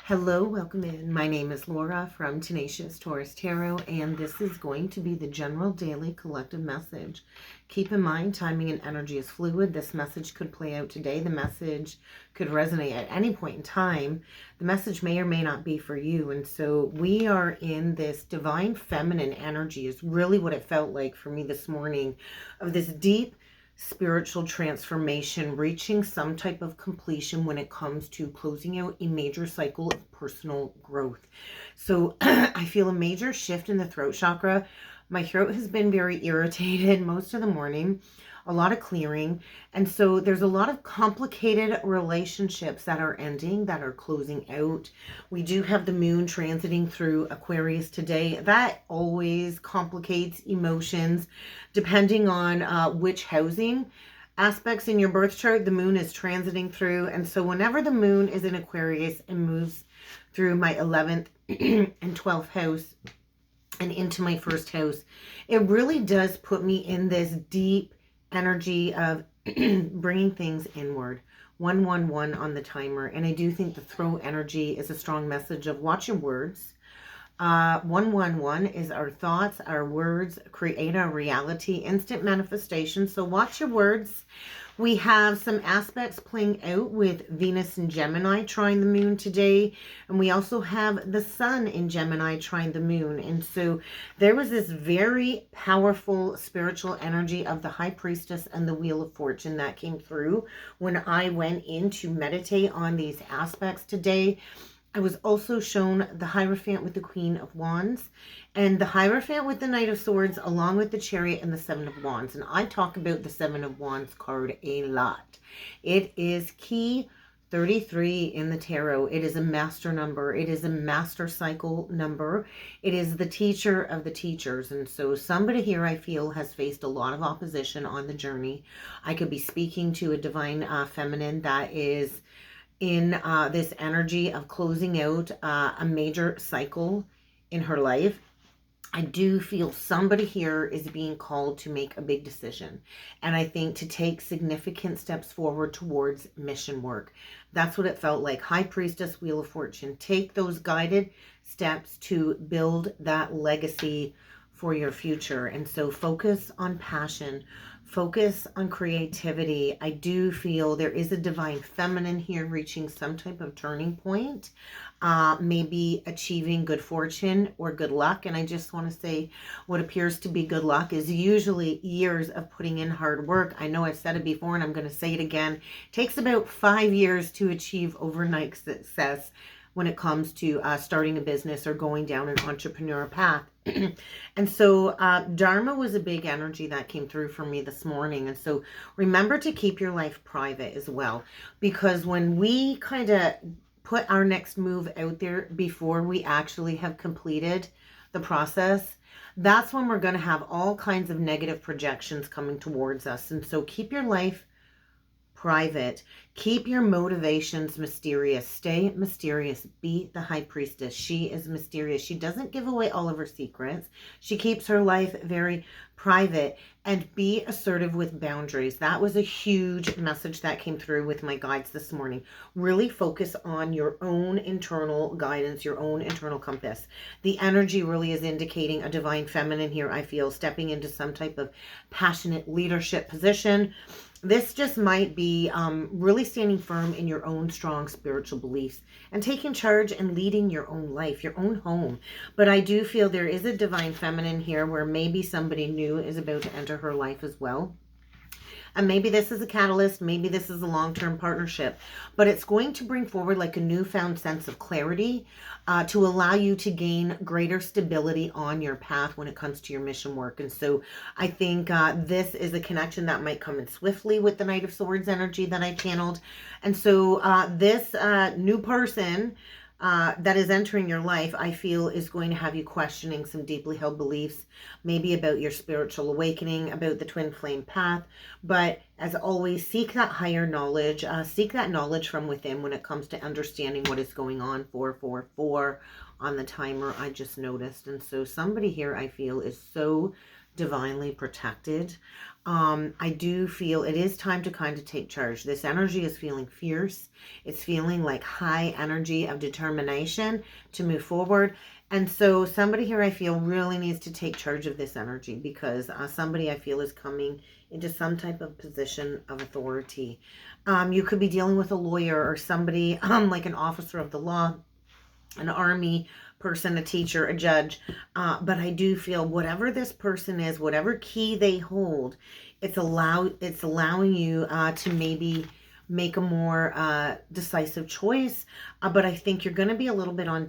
Hello, welcome in. My name is Laura from Tenacious Taurus Tarot, and this is going to be the general daily collective message. Keep in mind, timing and energy is fluid. This message could play out today. The message could resonate at any point in time. The message may or may not be for you. And so we are in this divine feminine energy is really what it felt like for me this morning, of this deep spiritual transformation, reaching some type of completion when it comes to closing out a major cycle of personal growth. So I feel a major shift in the throat chakra. My throat has been very irritated most of the morning, a lot of clearing. And so there's a lot of complicated relationships that are ending, that are closing out. We do have the moon transiting through Aquarius today. That always complicates emotions depending on which housing aspects in your birth chart the moon is transiting through. And so whenever the moon is in Aquarius and moves through my 11th and 12th house and into my first house, it really does put me in this deep energy of bringing things inward. 111 on the timer. And I do think the throat energy is a strong message of watch your words. 111 is our thoughts, our words create our reality, instant manifestation. So watch your words. We have some aspects playing out with Venus and Gemini trine the moon today. And we also have the sun in Gemini trine the moon. And so there was this very powerful spiritual energy of the High Priestess and the Wheel of Fortune that came through when I went in to meditate on these aspects today. I was also shown the Hierophant with the Queen of Wands and the Hierophant with the Knight of Swords, along with the Chariot and the Seven of Wands. And I talk about the Seven of Wands card a lot. It is key 33 in the tarot. It is a master number. It is a master cycle number. It is the teacher of the teachers. And so somebody here, I feel, has faced a lot of opposition on the journey. I could be speaking to a divine feminine that is in this energy of closing out a major cycle in her life. I do feel somebody here is being called to make a big decision. And I think to take significant steps forward towards mission work. That's what it felt like. High Priestess, Wheel of Fortune. Take those guided steps to build that legacy for your future. And so focus on passion. Focus on creativity. I do feel there is a divine feminine here reaching some type of turning point, maybe achieving good fortune or good luck. And I just want to say what appears to be good luck is usually years of putting in hard work. I know I've said it before and I'm going to say it again. It takes about 5 years to achieve overnight success when it comes to starting a business or going down an entrepreneur path. And so Dharma was a big energy that came through for me this morning. And so remember to keep your life private as well, because when we kind of put our next move out there before we actually have completed the process, that's when we're going to have all kinds of negative projections coming towards us. And so keep your life private. Keep your motivations mysterious. Stay mysterious. Be the High Priestess. She is mysterious. She doesn't give away all of her secrets. She keeps her life very private. And be assertive with boundaries. That was a huge message that came through with my guides this morning. Really focus on your own internal guidance, your own internal compass. The energy really is indicating a divine feminine here, I feel, stepping into some type of passionate leadership position. This just might be really standing firm in your own strong spiritual beliefs and taking charge and leading your own life, your own home. But I do feel there is a divine feminine here where maybe somebody new is about to enter her life as well. And maybe this is a catalyst, maybe this is a long-term partnership, but it's going to bring forward like a newfound sense of clarity to allow you to gain greater stability on your path when it comes to your mission work. And so I think this is a connection that might come in swiftly with the Knight of Swords energy that I channeled. And so this new person that is entering your life, I feel, is going to have you questioning some deeply held beliefs, maybe about your spiritual awakening, about the twin flame path. But as always, seek that higher knowledge, seek that knowledge from within when it comes to understanding what is going on. 444 on the timer, I just noticed. And so somebody here, I feel, is so divinely protected. I do feel it is time to kind of take charge. This energy is feeling fierce. It's feeling like high energy of determination to move forward. And so somebody here I feel really needs to take charge of this energy, because somebody I feel is coming into some type of position of authority. You could be dealing with a lawyer or somebody like an officer of the law, an army person, a teacher, a judge. But I do feel whatever this person is, whatever key they hold, it's allowing you to maybe make a more decisive choice. But I think you're going to be a little bit on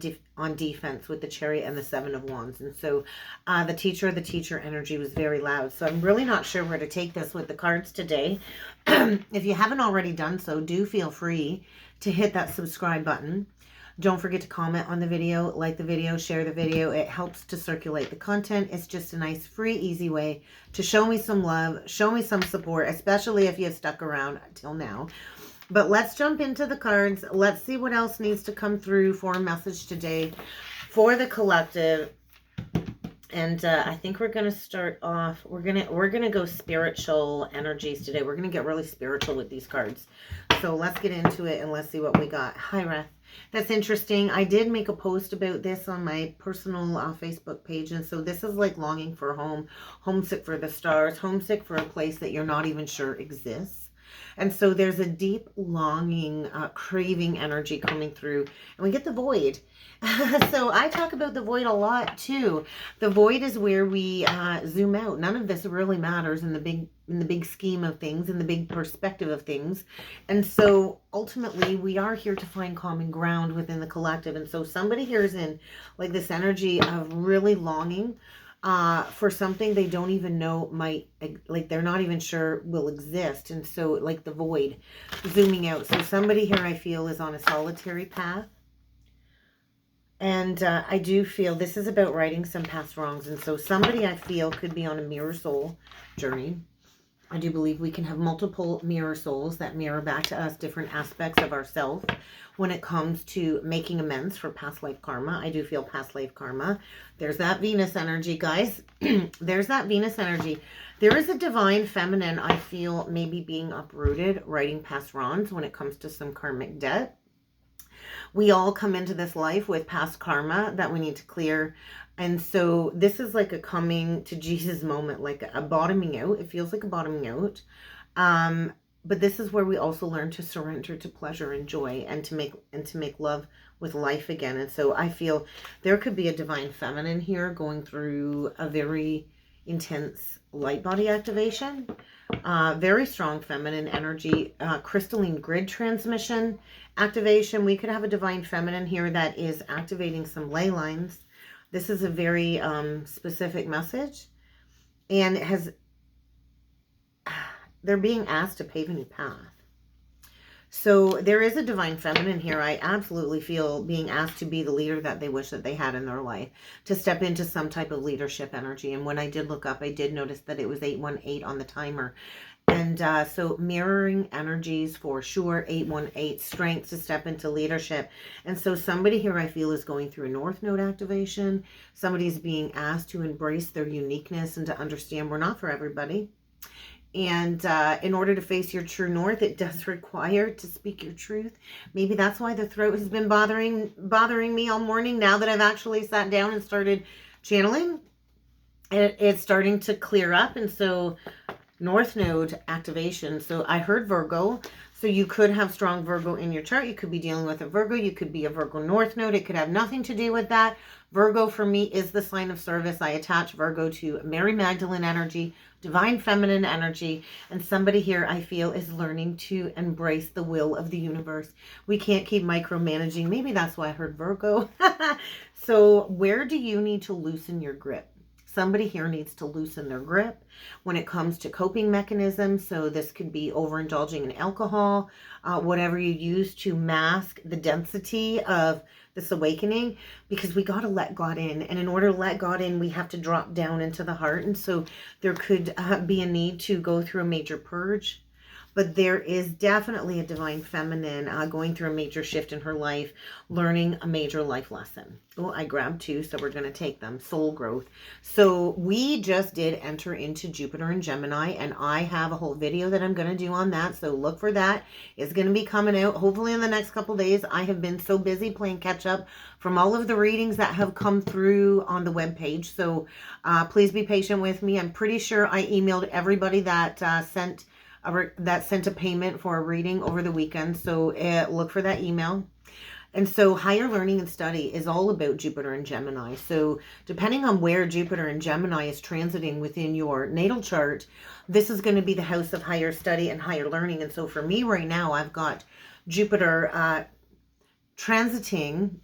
defense with the Chariot and the Seven of Wands. And so the teacher energy was very loud. So I'm really not sure where to take this with the cards today. If you haven't already done so, do feel free to hit that subscribe button. Don't forget to comment on the video, like the video, share the video. It helps to circulate the content. It's just a nice, free, easy way to show me some love, show me some support, especially if you've stuck around till now. But let's jump into the cards. Let's see what else needs to come through for a message today for the collective. And I think we're going to start off, we're going to go spiritual energies today. We're going to get really spiritual with these cards. So let's get into it and let's see what we got. Hi, Reth. That's interesting. I did make a post about this on my personal Facebook page. And so this is like longing for home, homesick for the stars, homesick for a place that you're not even sure exists. And so there's a deep longing, craving energy coming through. And we get the void. So I talk about the void a lot too. The void is where we zoom out. None of this really matters in the big scheme of things, in the big perspective of things. And so ultimately we are here to find common ground within the collective. And so somebody here is in like this energy of really longing for something they don't even know might, like they're not even sure will exist. And so like the void, zooming out. So somebody here I feel is on a solitary path. And I do feel this is about righting some past wrongs. And so somebody I feel could be on a mirror soul journey. I do believe we can have multiple mirror souls that mirror back to us different aspects of ourselves when it comes to making amends for past life karma. I do feel past life karma. There's that Venus energy, guys. There's that Venus energy. There is a divine feminine I feel maybe being uprooted, righting past wrongs when it comes to some karmic debt. We all come into this life with past karma that we need to clear. And so this is like a coming to Jesus moment, like a bottoming out. It feels like a bottoming out. But this is where we also learn to surrender to pleasure and joy and to make love with life again. And so I feel there could be a divine feminine here going through a very intense light body activation. Very strong feminine energy, crystalline grid transmission activation. We could have a divine feminine here that is activating some ley lines. This is a very specific message, and they're being asked to pave a new path. So there is a divine feminine here. I absolutely feel being asked to be the leader that they wish that they had in their life, to step into some type of leadership energy. And when I did look up, I did notice that it was 818 on the timer. And so mirroring energies for sure, 818, strength to step into leadership. And so somebody here I feel is going through a North Node activation. Somebody's being asked to embrace their uniqueness and to understand we're not for everybody. And in order to face your true north, it does require to speak your truth. Maybe that's why the throat has been bothering me all morning. Now that I've actually sat down and started channeling, it's starting to clear up. And so North Node activation. So I heard Virgo. So you could have strong Virgo in your chart. You could be dealing with a Virgo. You could be a Virgo North Node. It could have nothing to do with that. Virgo for me is the sign of service. I attach Virgo to Mary Magdalene energy, divine feminine energy, and somebody here I feel is learning to embrace the will of the universe. We can't keep micromanaging. Maybe that's why I heard Virgo. So where do you need to loosen your grip? Somebody here needs to loosen their grip when it comes to coping mechanisms. So this could be overindulging in alcohol, whatever you use to mask the density of this awakening, because we got to let God in. And in order to let God in, we have to drop down into the heart. And so there could be a need to go through a major purge. but there is definitely a divine feminine going through a major shift in her life, learning a major life lesson. Oh, I grabbed two, so we're going to take them. Soul growth. So we just did enter into Jupiter and Gemini, and I have a whole video that I'm going to do on that, so look for that. It's going to be coming out hopefully in the next couple days. I have been so busy playing catch up from all of the readings that have come through on the webpage, so please be patient with me. I'm pretty sure I emailed everybody that sent a payment for a reading over the weekend, so look for that email. And so higher learning and study is all about Jupiter and Gemini. So depending on where Jupiter and Gemini is transiting within your natal chart, this is going to be the house of higher study and higher learning. And so for me right now, I've got Jupiter transiting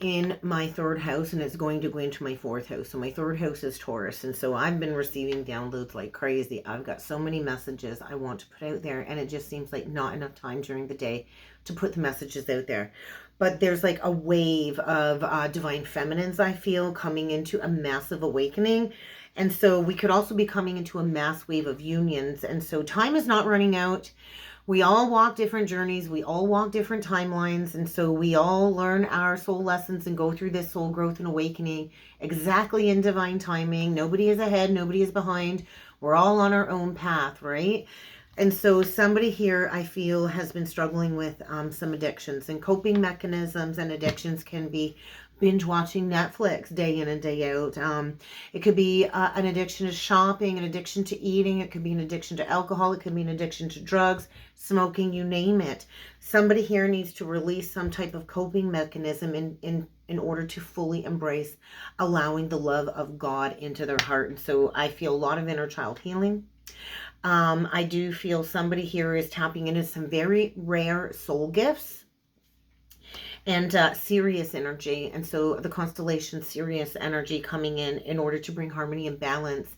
in my third house, and it's going to go into my fourth house. So my third house is Taurus, and so I've been receiving downloads like crazy. I've got so many messages I want to put out there, and it just seems like not enough time during the day to put the messages out there. But there's like a wave of divine feminines, I feel, coming into a massive awakening. And so we could also be coming into a mass wave of unions. And so time is not running out. We all walk different journeys. We all walk different timelines. And so we all learn our soul lessons and go through this soul growth and awakening exactly in divine timing. Nobody is ahead. Nobody is behind. We're all on our own path, right? And so somebody here, I feel, has been struggling with some addictions, and coping mechanisms and addictions can be binge watching Netflix day in and day out. It could be an addiction to shopping, an addiction to eating. It could be an addiction to alcohol. It could be an addiction to drugs, smoking, you name it. Somebody here needs to release some type of coping mechanism in order to fully embrace allowing the love of God into their heart. And so I feel a lot of inner child healing. I do feel somebody here is tapping into some very rare soul gifts and Sirius energy. And so the constellation Sirius energy coming in order to bring harmony and balance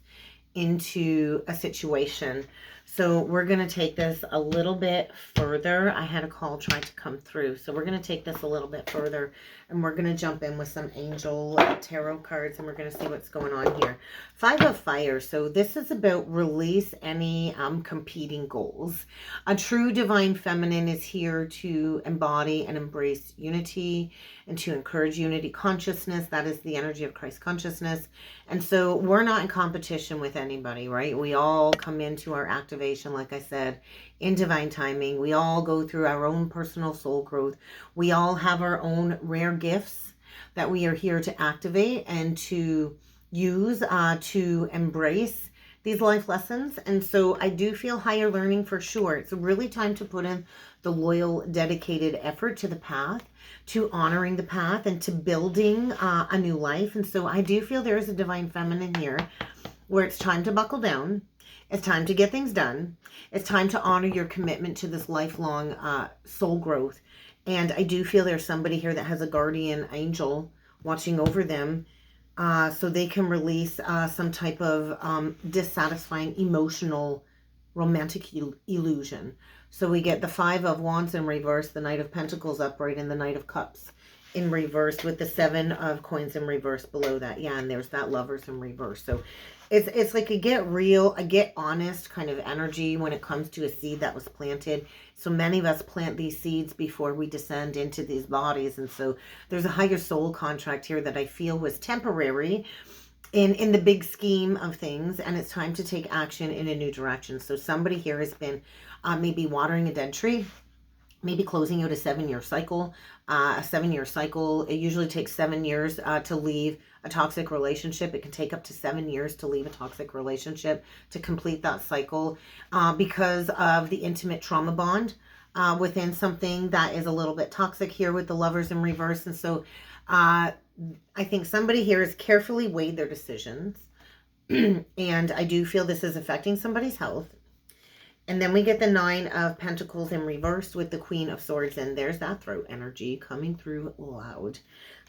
into a situation. So we're going to take this a little bit further. I had a call try to come through. So we're going to take this a little bit further, and we're going to jump in with some angel tarot cards, and we're going to see what's going on here. Five of Fire. So this is about release any competing goals. A true divine feminine is here to embody and embrace unity and to encourage unity consciousness. That is the energy of Christ consciousness. And so we're not in competition with anybody, right? We all come into our activation, like I said, in divine timing. We all go through our own personal soul growth. We all have our own rare gifts that we are here to activate and to use to embrace these life lessons. And so I do feel higher learning for sure. It's really time to put in the loyal, dedicated effort to the path, to honoring the path, and to building a new life. And so I do feel there is a divine feminine here where it's time to buckle down. It's time to get things done. It's time to honor your commitment to this lifelong soul growth. And I do feel there's somebody here that has a guardian angel watching over them, so they can release some type of dissatisfying emotional romantic illusion. So we get the Five of Wands in reverse, the Knight of Pentacles upright, and the Knight of Cups in reverse, with the Seven of Coins in reverse below that. Yeah, and there's that Lovers in reverse. So it's like a get real, a get honest kind of energy when it comes to a seed that was planted. So many of us plant these seeds before we descend into these bodies. And so there's a higher soul contract here that I feel was temporary in the big scheme of things. And it's time to take action in a new direction. So somebody here has been maybe watering a dead tree, maybe closing out a 7-year cycle. A 7-year cycle, it usually takes 7 years to leave a toxic relationship. It can take up to 7 years to leave a toxic relationship, to complete that cycle, because of the intimate trauma bond within something that is a little bit toxic here with the Lovers in reverse. And so I think somebody here has carefully weighed their decisions. And I do feel this is affecting somebody's health. And then we get the Nine of Pentacles in reverse with the Queen of Swords. And there's that throat energy coming through loud.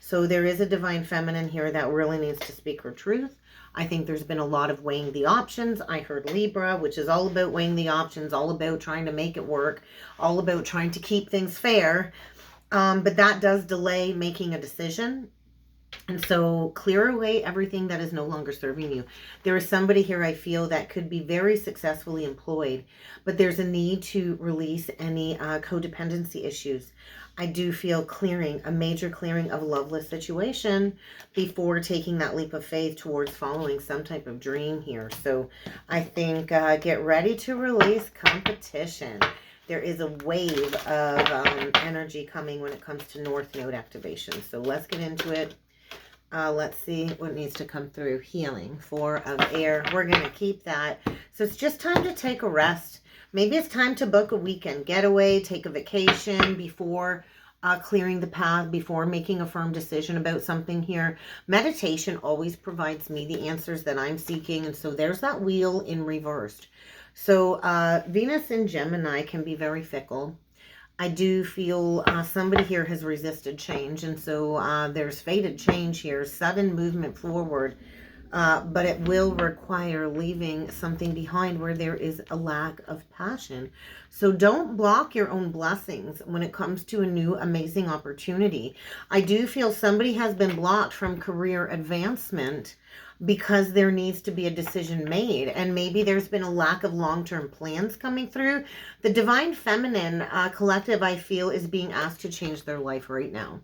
So there is a divine feminine here that really needs to speak her truth. I think there's been a lot of weighing the options. I heard Libra, which is all about weighing the options, all about trying to make it work, all about trying to keep things fair. But that does delay making a decision. And so clear away everything that is no longer serving you. There is somebody here I feel that could be very successfully employed, but there's a need to release any codependency issues. I do feel clearing, a major clearing of a loveless situation before taking that leap of faith towards following some type of dream here. So I think get ready to release competition. There is a wave of energy coming when it comes to North Node activation. So let's get into it. Let's see what needs to come through. Healing, 4 of air. We're going to keep that. So it's just time to take a rest. Maybe it's time to book a weekend getaway, take a vacation before clearing the path, before making a firm decision about something here. Meditation always provides me the answers that I'm seeking. And so there's that wheel in reversed. So Venus in Gemini can be very fickle. I do feel somebody here has resisted change, and so there's fated change here, sudden movement forward, but it will require leaving something behind where there is a lack of passion. So don't block your own blessings when it comes to a new amazing opportunity. I do feel somebody has been blocked from career advancement because there needs to be a decision made, and maybe there's been a lack of long-term plans coming through. The Divine Feminine collective, I feel, is being asked to change their life right now,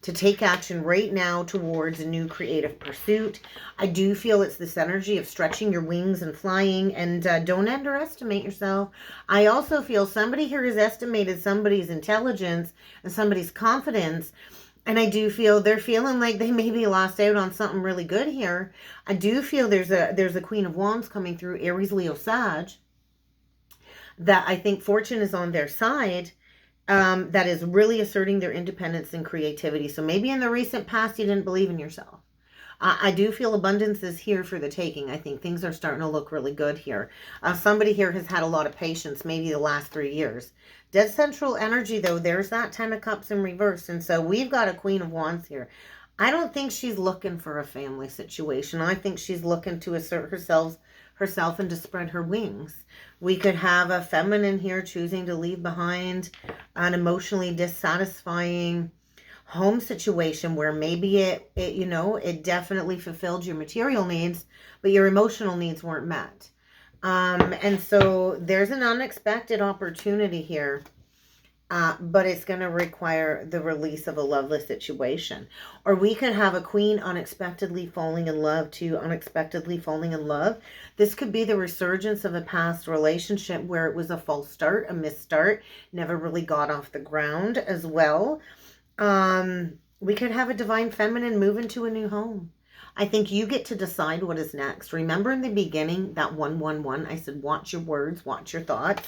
to take action right now towards a new creative pursuit. I do feel it's this energy of stretching your wings and flying, and don't underestimate yourself. I also feel somebody here has estimated somebody's intelligence and somebody's confidence. And I do feel they're feeling like they maybe lost out on something really good here. I do feel there's a Queen of Wands coming through, Aries, Leo, Sag, that I think fortune is on their side, that is really asserting their independence and creativity. So maybe in the recent past you didn't believe in yourself. I do feel abundance is here for the taking. I think things are starting to look really good here. Somebody here has had a lot of patience, maybe the last 3 years. Dead central energy, though, there's that 10 of Cups in reverse. And so we've got a Queen of Wands here. I don't think she's looking for a family situation. I think she's looking to assert herself and to spread her wings. We could have a feminine here choosing to leave behind an emotionally dissatisfying home situation where maybe it definitely fulfilled your material needs, but your emotional needs weren't met. And so there's an unexpected opportunity here, but it's going to require the release of a loveless situation. Or we could have a queen unexpectedly falling in love to unexpectedly falling in love. This could be the resurgence of a past relationship where it was a false start, a misstart, never really got off the ground as well. We could have a Divine Feminine move into a new home. I think you get to decide what is next. Remember in the beginning, that 111, I said, watch your words, watch your thoughts.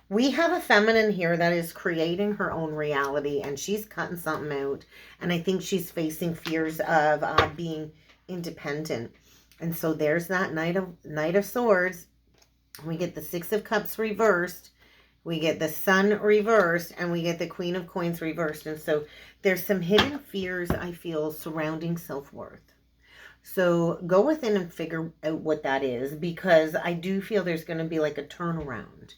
We have a feminine here that is creating her own reality, and she's cutting something out. And I think she's facing fears of being independent. And so there's that Knight of Swords. We get the 6 of Cups reversed. We get the Sun reversed, and we get the Queen of Coins reversed. And so there's some hidden fears, I feel, surrounding self-worth. So go within and figure out what that is, because I do feel there's going to be like a turnaround.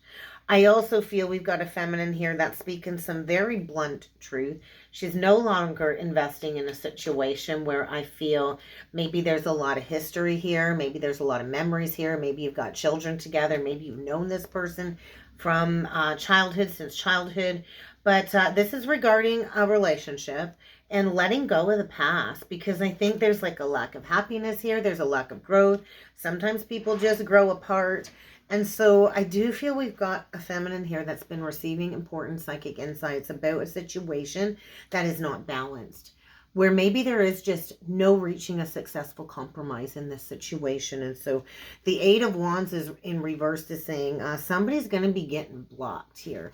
I also feel we've got a feminine here that's speaking some very blunt truth. She's no longer investing in a situation where I feel maybe there's a lot of history here. Maybe there's a lot of memories here. Maybe you've got children together. Maybe you've known this person from since childhood. But this is regarding a relationship and letting go of the past, because I think there's like a lack of happiness here. There's a lack of growth. Sometimes people just grow apart. And so I do feel we've got a feminine here that's been receiving important psychic insights about a situation that is not balanced, where maybe there is just no reaching a successful compromise in this situation. And so the 8 of Wands is in reverse, is saying somebody's going to be getting blocked here.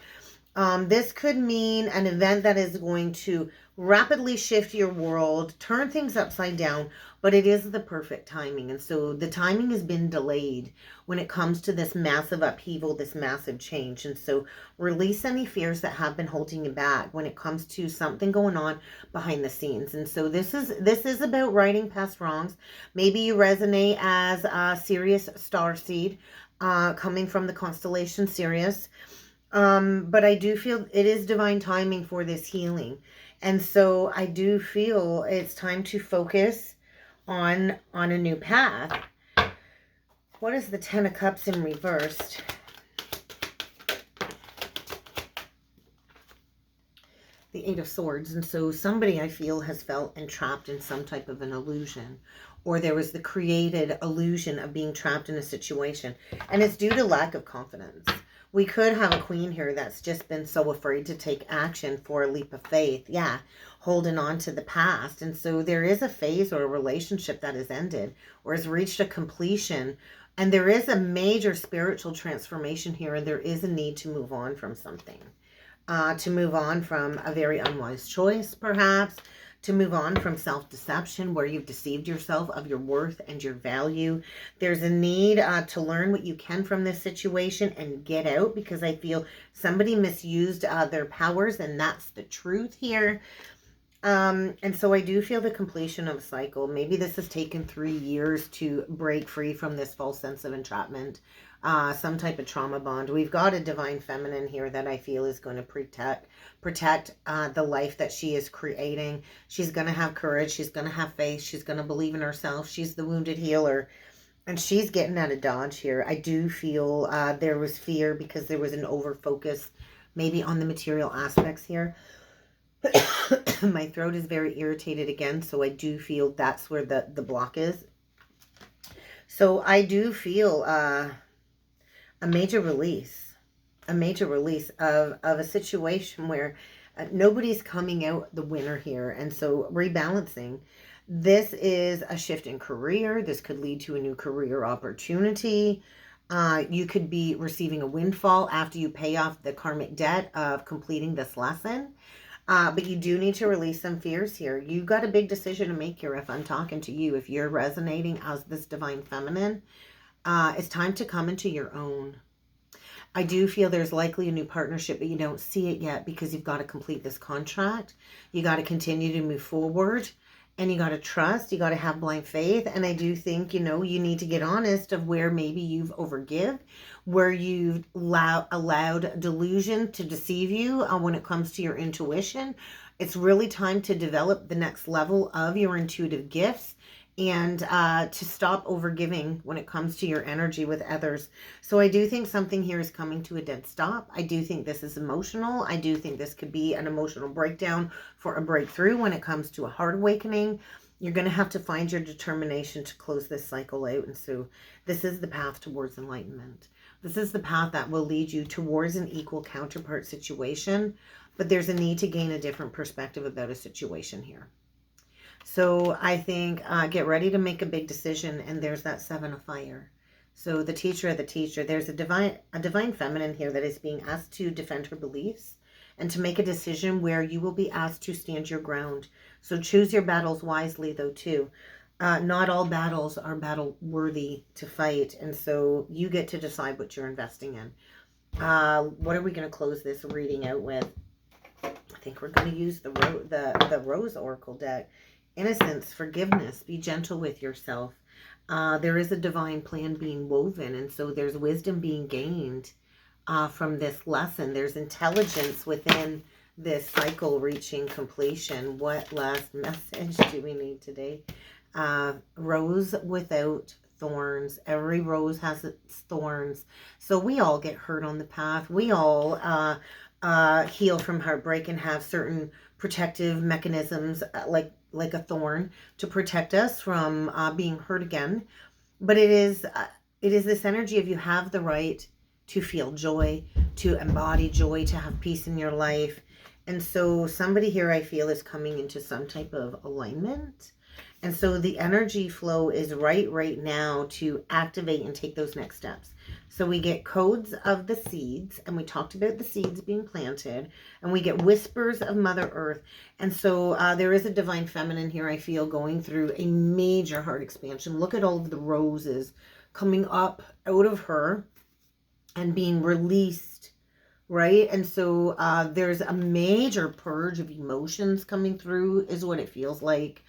This could mean an event that is going to rapidly shift your world, turn things upside down, but it is the perfect timing. And so the timing has been delayed when it comes to this massive upheaval, this massive change. And so release any fears that have been holding you back when it comes to something going on behind the scenes. And so this is about righting past wrongs. Maybe you resonate as a Sirius starseed, coming from the constellation Sirius. But I do feel it is divine timing for this healing. And so I do feel it's time to focus on a new path. What is the Ten of Cups in reversed? The Eight of Swords. And so somebody, I feel, has felt entrapped in some type of an illusion, or there was the created illusion of being trapped in a situation, and it's due to lack of confidence. We could have a queen here that's just been so afraid to take action for a leap of faith. Yeah, holding on to the past. And so there is a phase or a relationship that has ended or has reached a completion, and there is a major spiritual transformation here, and there is a need to move on from something. To move on from a very unwise choice, perhaps, to move on from self-deception where you've deceived yourself of your worth and your value. There's a need to learn what you can from this situation and get out, because I feel somebody misused their powers, and that's the truth here. And so I do feel the completion of a cycle. Maybe this has taken 3 years to break free from this false sense of entrapment. Some type of trauma bond. We've got a divine feminine here that I feel is going to protect the life that she is creating. She's going to have courage. She's going to have faith. She's going to believe in herself. She's the wounded healer. And she's getting out of dodge here. I do feel there was fear because there was an over-focus maybe on the material aspects here. My throat is very irritated again, so I do feel that's where the block is. So I do feel a major release of a situation where nobody's coming out the winner here. And so rebalancing. This is a shift in career. This could lead to a new career opportunity. You could be receiving a windfall after you pay off the karmic debt of completing this lesson. But you do need to release some fears here. You got a big decision to make here if I'm talking to you. If you're resonating as this divine feminine, it's time to come into your own. I do feel there's likely a new partnership, but you don't see it yet because you've got to complete this contract. You got to continue to move forward, and you got to trust. You got to have blind faith. And I do think, you need to get honest of where maybe you've overgive, where you've allowed delusion to deceive you when it comes to your intuition. It's really time to develop the next level of your intuitive gifts, and to stop overgiving when it comes to your energy with others. So I do think something here is coming to a dead stop. I do think this is emotional. I do think this could be an emotional breakdown for a breakthrough when it comes to a heart awakening. You're going to have to find your determination to close this cycle out. And so this is the path towards enlightenment. This is the path that will lead you towards an equal counterpart situation. But there's a need to gain a different perspective about a situation here. So I think get ready to make a big decision, and there's that Seven of Fire. So the teacher of the teacher, there's a divine feminine here that is being asked to defend her beliefs and to make a decision where you will be asked to stand your ground. So choose your battles wisely, though, too. Not all battles are battle worthy to fight, and so you get to decide what you're investing in. What are we going to close this reading out with? I think we're going to use the Rose Oracle deck. Innocence, forgiveness, be gentle with yourself. There is a divine plan being woven, and so there's wisdom being gained from this lesson. There's intelligence within this cycle reaching completion. What last message do we need today? Rose without thorns. Every rose has its thorns. So we all get hurt on the path. We all heal from heartbreak and have certain protective mechanisms like a thorn to protect us from being hurt again. But it is this energy of you have the right to feel joy, to embody joy, to have peace in your life. And so somebody here I feel is coming into some type of alignment. And so the energy flow is right now to activate and take those next steps. So we get codes of the seeds, and we talked about the seeds being planted, and we get whispers of Mother Earth. And so there is a divine feminine here, I feel, going through a major heart expansion. Look at all of the roses coming up out of her and being released, right? And so there's a major purge of emotions coming through is what it feels like.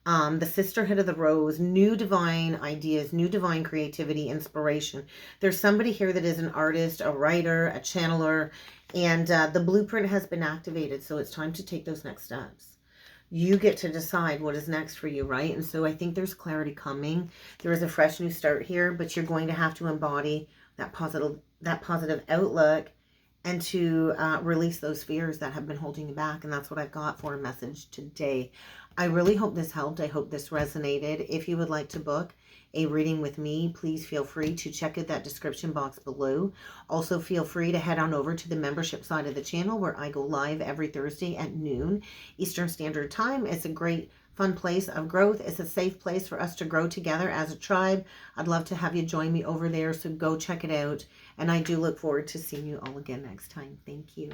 The sisterhood of the rose, new divine ideas, new divine creativity, inspiration. There's somebody here that is an artist, a writer, a channeler, and the blueprint has been activated. So it's time to take those next steps. You get to decide what is next for you, right? And so I think there's clarity coming. There is a fresh new start here, but you're going to have to embody that positive outlook and to release those fears that have been holding you back. And that's what I've got for a message today. I really hope this helped. I hope this resonated. If you would like to book a reading with me, please feel free to check out that description box below. Also, feel free to head on over to the membership side of the channel where I go live every Thursday at noon Eastern Standard Time. It's a great fun place of growth. It's a safe place for us to grow together as a tribe. I'd love to have you join me over there, so go check it out. And I do look forward to seeing you all again next time. Thank you.